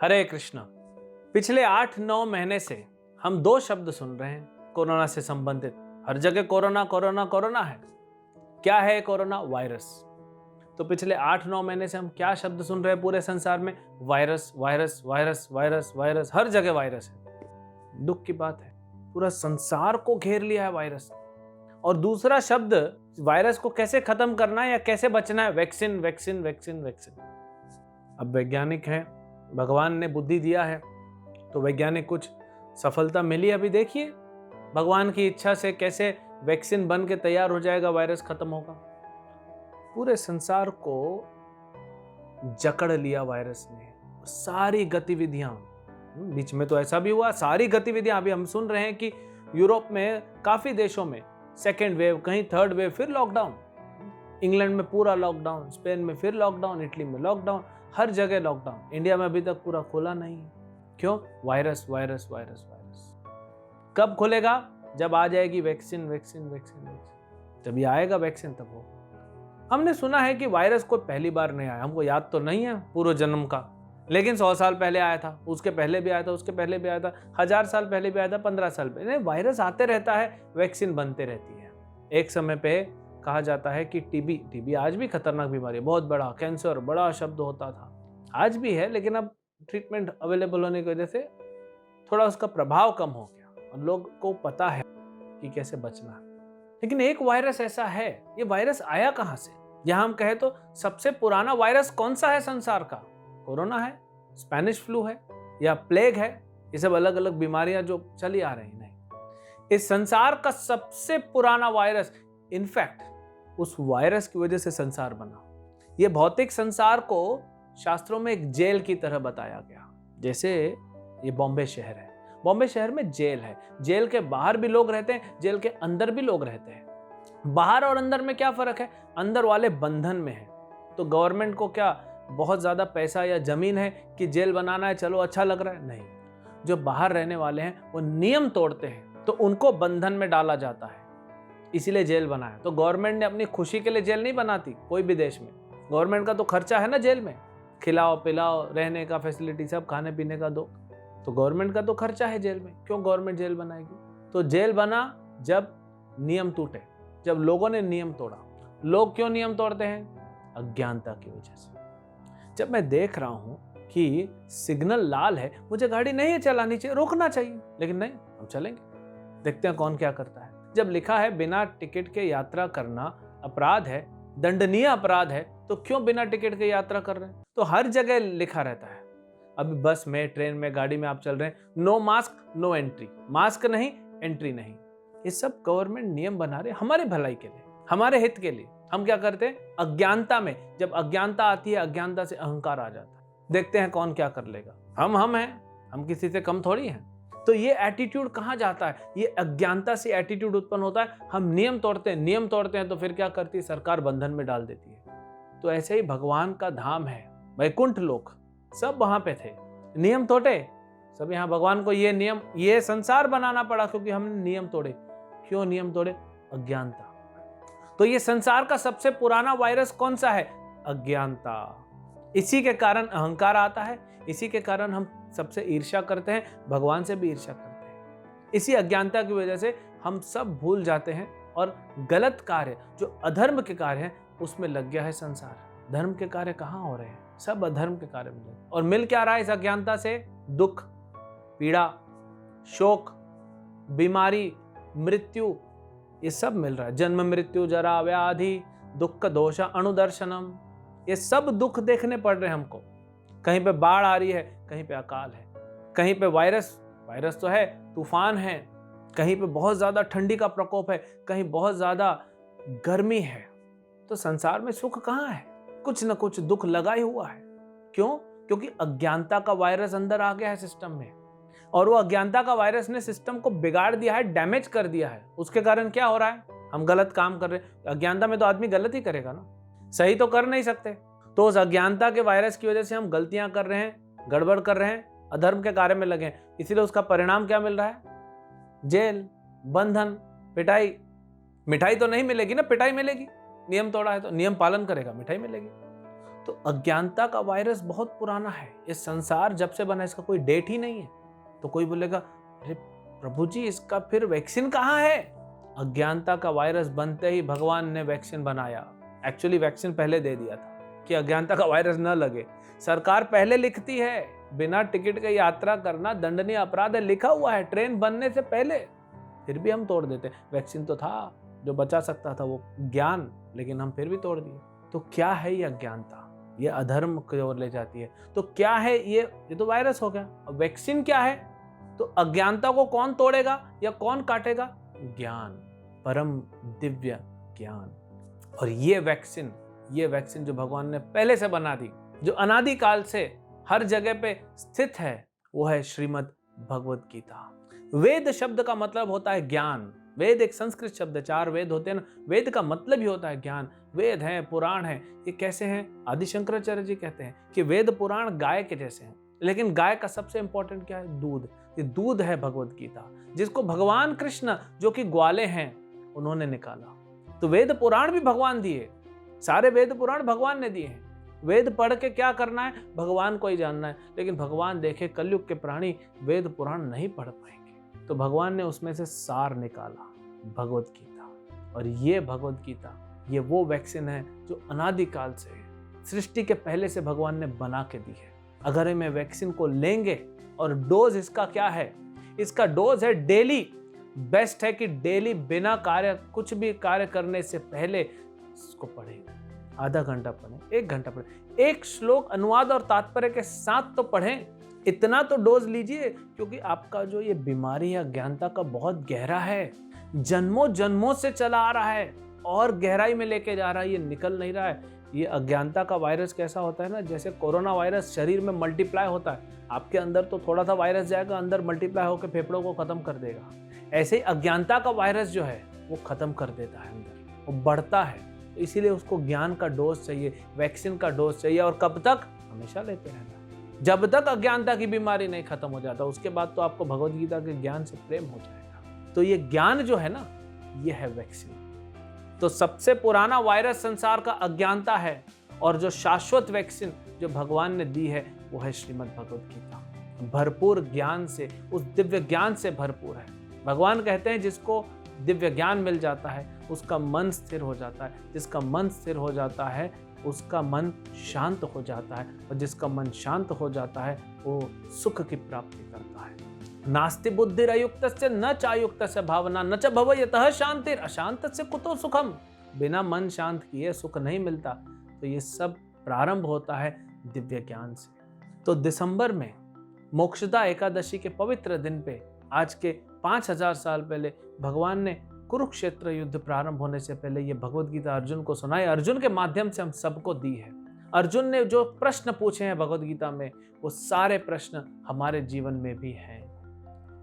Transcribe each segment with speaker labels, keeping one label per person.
Speaker 1: हरे कृष्णा। पिछले 8-9 महीने से हम दो शब्द सुन रहे हैं कोरोना से संबंधित। हर जगह कोरोना कोरोना कोरोना है। क्या है कोरोना? वायरस। तो पिछले 8-9 महीने से हम क्या शब्द सुन रहे हैं पूरे संसार में? Virus virus virus virus virus, हर जगह वायरस है। दुख की बात है, पूरा संसार को घेर लिया है वायरस। और दूसरा शब्द, वायरस को कैसे खत्म करना है या कैसे बचना है? Vaccine vaccine vaccine vaccine. अब वैज्ञानिक हैं, भगवान ने बुद्धि दिया है तो वैज्ञानिक कुछ सफलता मिली। अभी देखिए भगवान की इच्छा से कैसे वैक्सीन बन के तैयार हो जाएगा, वायरस खत्म होगा। पूरे संसार को जकड़ लिया वायरस ने, सारी गतिविधियां। बीच में तो ऐसा भी हुआ, सारी गतिविधियां अभी हम सुन रहे हैं कि यूरोप में काफी देशों में सेकेंड वेव, कहीं थर्ड वेव, फिर लॉकडाउन। इंग्लैंड में पूरा लॉकडाउन, स्पेन में फिर लॉकडाउन, इटली में लॉकडाउन, हर जगह लॉकडाउन। इंडिया में अभी तक पूरा खुला नहीं है। क्यों? Virus virus virus virus. कब खुलेगा? जब आ जाएगी वैक्सीन वैक्सीन वैक्सीन वैक्सीन। जब ये आएगा वैक्सीन तब होगा। हमने सुना है कि वायरस कोई पहली बार नहीं आया, हमको याद तो नहीं है पूर्व जन्म का, लेकिन 100 साल पहले आया था, उसके पहले भी आया था, उसके पहले भी आया था, 1000 साल पहले भी आया था, 15 साल पहले। वायरस आते रहता है, वैक्सीन बनते रहती है। एक समय पे कहा जाता है कि टीबी आज भी खतरनाक बीमारी है, बहुत बड़ा कैंसर, बड़ा शब्द होता था, आज भी है, लेकिन अब ट्रीटमेंट अवेलेबल होने की वजह से थोड़ा उसका प्रभाव कम हो गया और लोग को पता है कि कैसे बचना है। लेकिन एक वायरस ऐसा है, ये वायरस आया कहां से? यहां हम कहे तो सबसे पुराना वायरस कौन सा है संसार का? कोरोना है, स्पेनिश फ्लू है या प्लेग है? ये सब अलग अलग बीमारियां जो चली आ रही। नहीं, इस संसार का सबसे पुराना वायरस, इनफैक्ट उस वायरस की वजह से संसार बना। ये भौतिक संसार को शास्त्रों में एक जेल की तरह बताया गया। जैसे ये बॉम्बे शहर है, बॉम्बे शहर में जेल है, जेल के बाहर भी लोग रहते हैं, जेल के अंदर भी लोग रहते हैं। बाहर और अंदर में क्या फर्क है? अंदर वाले बंधन में है, तो गवर्नमेंट को क्या बहुत ज्यादा पैसा या जमीन है कि जेल बनाना है, चलो अच्छा लग रहा है? नहीं, जो बाहर रहने वाले हैं वो नियम तोड़ते हैं तो उनको बंधन में डाला जाता है, इसीलिए जेल बनाया। तो गवर्नमेंट ने अपनी खुशी के लिए जेल नहीं बनाती कोई भी देश में। गवर्नमेंट का तो खर्चा है ना जेल में, खिलाओ पिलाओ, रहने का फैसिलिटी, सब खाने पीने का दो, तो गवर्नमेंट का तो खर्चा है जेल में। क्यों गवर्नमेंट जेल बनाएगी? तो जेल बना जब नियम टूटे, जब लोगों ने नियम तोड़ा। लोग क्यों नियम तोड़ते हैं? अज्ञानता की वजह से। जब मैं देख रहा हूं कि सिग्नल लाल है, मुझे गाड़ी नहीं चलानी चाहिए, रोकना चाहिए, लेकिन नहीं, हम चलेंगे। देखते हैं कौन क्या करता है। जब लिखा है बिना टिकट के यात्रा करना अपराध है, दंडनीय अपराध है, तो क्यों बिना टिकट के यात्रा कर रहे हैं? तो हर जगह लिखा रहता है। अभी बस में, ट्रेन में, गाड़ी में आप चल रहे हैं, no mask no entry, mask नहीं एंट्री नहीं। ये सब गवर्नमेंट नियम बना रहे हमारे भलाई के लिए, हमारे हित के लिए। हम क्या करते हैं? अज्ञानता में, जब अज्ञानता आती है, अज्ञानता से अहंकार आ जाता है। देखते हैं कौन क्या कर लेगा। हम हैं, हम किसी से कम थोड़ी हैं। तो ये एटीट्यूड कहां जाता है? ये अज्ञानता से एटीट्यूड उत्पन्न होता है। हम नियम तोड़ते हैं, नियम तोड़ते हैं तो फिर क्या करती है? सरकार बंधन में डाल देती है। तो ऐसे ही भगवान का धाम है, वैकुंठ लोक, सब वहां पे थे, नियम तोड़े सब। यहाँ भगवान को ये नियम, ये संसार बनाना पड़ा क्योंकि हमने नियम तोड़े। क्यों नियम तोड़े? अज्ञानता। तो ये संसार का सबसे पुराना वायरस कौन सा है? अज्ञानता। इसी के कारण अहंकार आता है, इसी के कारण हम सबसे ईर्ष्या करते हैं, भगवान से भी ईर्ष्या करते हैं। इसी अज्ञानता की वजह से हम सब भूल जाते हैं और गलत कार्य, जो अधर्म के कार्य हैं, उसमें लग गया है संसार। धर्म के कार्य कहाँ हो रहे हैं? सब अधर्म के कार्य में। और मिल क्या रहा है इस अज्ञानता से? दुख, पीड़ा, शोक, बीमारी, मृत्यु, ये सब मिल रहा है। जन्म मृत्यु जरा व्याधि दुख दोष अनुदर्शनम, ये सब दुख देखने पड़ रहे हैं हमको। कहीं पे बाढ़ आ रही है, कहीं पे अकाल है, कहीं पे वायरस तो है, तूफान है, कहीं पे बहुत ज्यादा ठंडी का प्रकोप है, कहीं बहुत ज्यादा गर्मी है। तो संसार में सुख कहाँ है? कुछ न कुछ दुख लगा ही हुआ है। क्यों? क्योंकि अज्ञानता का वायरस अंदर आ गया है सिस्टम में, और वो अज्ञानता का वायरस ने सिस्टम को बिगाड़ दिया है, डैमेज कर दिया है। उसके कारण क्या हो रहा है? हम गलत काम कर रहे हैं। अज्ञानता में तो आदमी गलत ही करेगा ना, सही तो कर नहीं सकते। तो उस अज्ञानता के वायरस की वजह से हम गलतियां कर रहे हैं, गड़बड़ कर रहे हैं, अधर्म के कार्य में लगे हैं। इसीलिए उसका परिणाम क्या मिल रहा है? जेल, बंधन, पिटाई। मिठाई तो नहीं मिलेगी ना, पिटाई मिलेगी। नियम तोड़ा है तो नियम पालन करेगा, मिठाई मिलेगी। तो अज्ञानता का वायरस बहुत पुराना है। इस संसार जब से बना इसका कोई डेट ही नहीं है। तो कोई बोलेगा, अरे प्रभु जी, इसका फिर वैक्सीन कहाँ है? अज्ञानता का वायरस बनते ही भगवान ने वैक्सीन बनाया। एक्चुअली वैक्सीन पहले दे दिया था कि अज्ञानता का वायरस न लगे। सरकार पहले लिखती है, बिना टिकट के यात्रा करना दंडनीय अपराध है, लिखा हुआ है ट्रेन बनने से पहले। फिर भी हम तोड़ देते। वैक्सीन तो था, जो बचा सकता था वो ज्ञान, लेकिन हम फिर भी तोड़ दिए। तो क्या है ये अज्ञानता? ये अधर्म की ओर ले जाती है। तो क्या है ये तो वायरस हो गया। अब वैक्सीन क्या है? तो अज्ञानता को कौन तोड़ेगा या कौन काटेगा? ज्ञान, परम दिव्य ज्ञान। और ये वैक्सीन जो भगवान ने पहले से बना दी, जो अनादि काल से हर जगह पे स्थित है, वो है श्रीमद् भगवत गीता। वेद शब्द का मतलब होता है ज्ञान। वेद एक संस्कृत शब्द है, 4 वेद होते हैं ना। वेद का मतलब ही होता है ज्ञान। वेद है, पुराण है, ये कैसे हैं? आदि शंकराचार्य जी कहते हैं कि वेद पुराण गाय के जैसे हैं। लेकिन गाय का सबसे इंपॉर्टेंट क्या है? दूध। ये दूध है भगवत गीता, जिसको भगवान कृष्ण जो कि ग्वाले हैं उन्होंने निकाला। तो वेद पुराण भी भगवान दिए, सारे वेद पुराण भगवान ने दिए हैं। वेद पढ़ के क्या करना है? भगवान को ही जानना है। लेकिन भगवान देखे कलयुग के प्राणी वेद पुराण नहीं पढ़ पाएंगे, तो भगवान ने उसमें से सार निकाला, भगवत गीता। और ये भगवत गीता, ये वो वैक्सीन है जो अनादिकाल से है, सृष्टि के पहले से भगवान ने बना के दी है। अगर हम वैक्सीन को लेंगे, और डोज इसका क्या है? इसका डोज है डेली। बेस्ट है कि डेली बिना कुछ भी कार्य करने से पहले इसको पढ़ें। आधा घंटा पढ़ें, 1 घंटा पढ़ें, एक श्लोक अनुवाद और तात्पर्य के साथ तो पढ़ें। इतना तो डोज लीजिए, क्योंकि आपका जो ये बीमारी है अज्ञानता का बहुत गहरा है, जन्मों जन्मों से चला आ रहा है और गहराई में लेके जा रहा है, ये निकल नहीं रहा है। ये अज्ञानता का वायरस कैसा होता है ना, जैसे कोरोना वायरस शरीर में मल्टीप्लाई होता है, आपके अंदर तो थोड़ा सा वायरस जाएगा, अंदर मल्टीप्लाई होकर फेफड़ों को खत्म कर देगा। ऐसे ही अज्ञानता का वायरस जो है वो खत्म कर देता है अंदर, वो बढ़ता है। तो इसीलिए उसको ज्ञान का डोज चाहिए, वैक्सीन का डोज चाहिए। और कब तक? हमेशा लेते रहना, जब तक अज्ञानता की बीमारी नहीं खत्म हो जाता। उसके बाद तो आपको भगवत गीता के ज्ञान से प्रेम हो जाएगा। तो ये ज्ञान जो है ना, ये है वैक्सीन। तो सबसे पुराना वायरस संसार का अज्ञानता है, और जो शाश्वत वैक्सीन जो भगवान ने दी है वो है श्रीमद् भगवत गीता। भरपूर ज्ञान से, उस दिव्य ज्ञान से भरपूर है। भगवान कहते हैं जिसको दिव्य ज्ञान मिल जाता है उसका मन स्थिर हो जाता है, जिसका मन स्थिर हो जाता है उसका मन शांत हो जाता है, और जिसका मन शांत हो जाता है वो सुख की प्राप्ति करता है। नास्ति बुद्धिरयुक्तस्य न चायुक्तस्य भावना न च भवयतः शांतिर अशांतस्य कुतो सुखम। बिना मन शांत किए सुख नहीं मिलता। तो ये सब प्रारंभ होता है दिव्य ज्ञान से। तो दिसंबर में मोक्षदा एकादशी के पवित्र दिन पे, आज के 5000 साल पहले भगवान ने कुरुक्षेत्र युद्ध प्रारंभ होने से पहले ये भगवत गीता अर्जुन को सुनाई। अर्जुन के माध्यम से हम सबको दी है। अर्जुन ने जो प्रश्न पूछे हैं भगवत गीता में, वो सारे प्रश्न हमारे जीवन में भी हैं।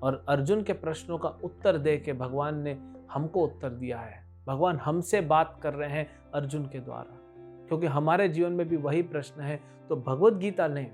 Speaker 1: और अर्जुन के प्रश्नों का उत्तर दे के भगवान ने हमको उत्तर दिया है। भगवान हमसे बात कर रहे हैं अर्जुन के द्वारा, क्योंकि हमारे जीवन में भी वही प्रश्न है। तो भगवत गीता लें।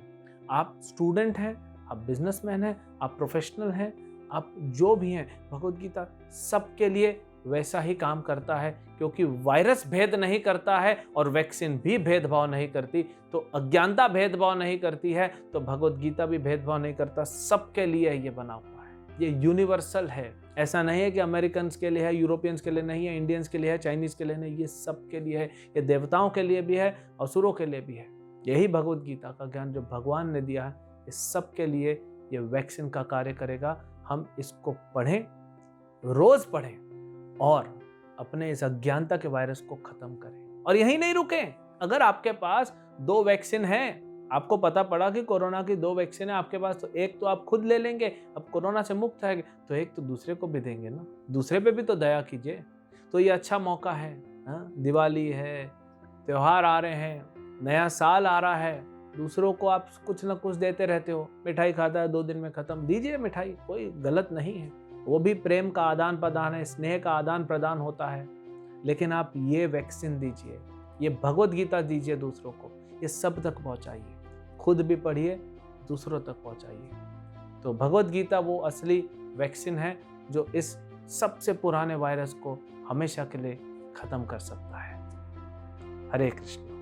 Speaker 1: आप स्टूडेंट हैं, आप बिजनेसमैन हैं, आप प्रोफेशनल हैं, आप जो भी हैं, भगवत गीता सबके लिए वैसा ही काम करता है। क्योंकि वायरस भेद नहीं करता है और वैक्सीन भी भेदभाव नहीं करती, तो अज्ञानता भेदभाव नहीं करती है, तो भगवत गीता भी भेदभाव नहीं करता। सबके लिए ये बना हुआ है, ये यूनिवर्सल है। ऐसा नहीं है कि अमेरिकन्स के लिए है, यूरोपियंस के लिए नहीं है, इंडियंस के लिए है, चाइनीज के लिए नहीं, ये सबके लिए है। ये देवताओं के लिए भी है, असुरों के लिए भी है। यही भगवत गीता का ज्ञान जो भगवान ने दिया है, इस सब के लिए ये वैक्सीन का कार्य करेगा। हम इसको पढ़ें, रोज पढ़ें, और अपने इस अज्ञानता के वायरस को खत्म करें। और यही नहीं रुकें। अगर आपके पास 2 वैक्सीन हैं, आपको पता पड़ा कि कोरोना की 2 वैक्सीन है आपके पास, तो एक तो आप खुद ले लेंगे, अब कोरोना से मुक्त है, तो एक तो दूसरे को भी देंगे ना। दूसरे पे भी तो दया कीजिए। तो ये अच्छा मौका है। दिवाली है, त्योहार आ रहे हैं, नया साल आ रहा है, दूसरों को आप कुछ ना कुछ देते रहते हो। मिठाई खाता है 2 दिन में खत्म, दीजिए मिठाई, कोई गलत नहीं है। वो भी प्रेम का आदान प्रदान है, स्नेह का आदान प्रदान होता है। लेकिन आप ये वैक्सीन दीजिए, ये भगवत गीता दीजिए दूसरों को, ये सब तक पहुंचाइए। खुद भी पढ़िए, दूसरों तक पहुंचाइए। तो भगवत गीता वो असली वैक्सीन है जो इस सबसे पुराने वायरस को हमेशा के लिए खत्म कर सकता है। हरे कृष्ण।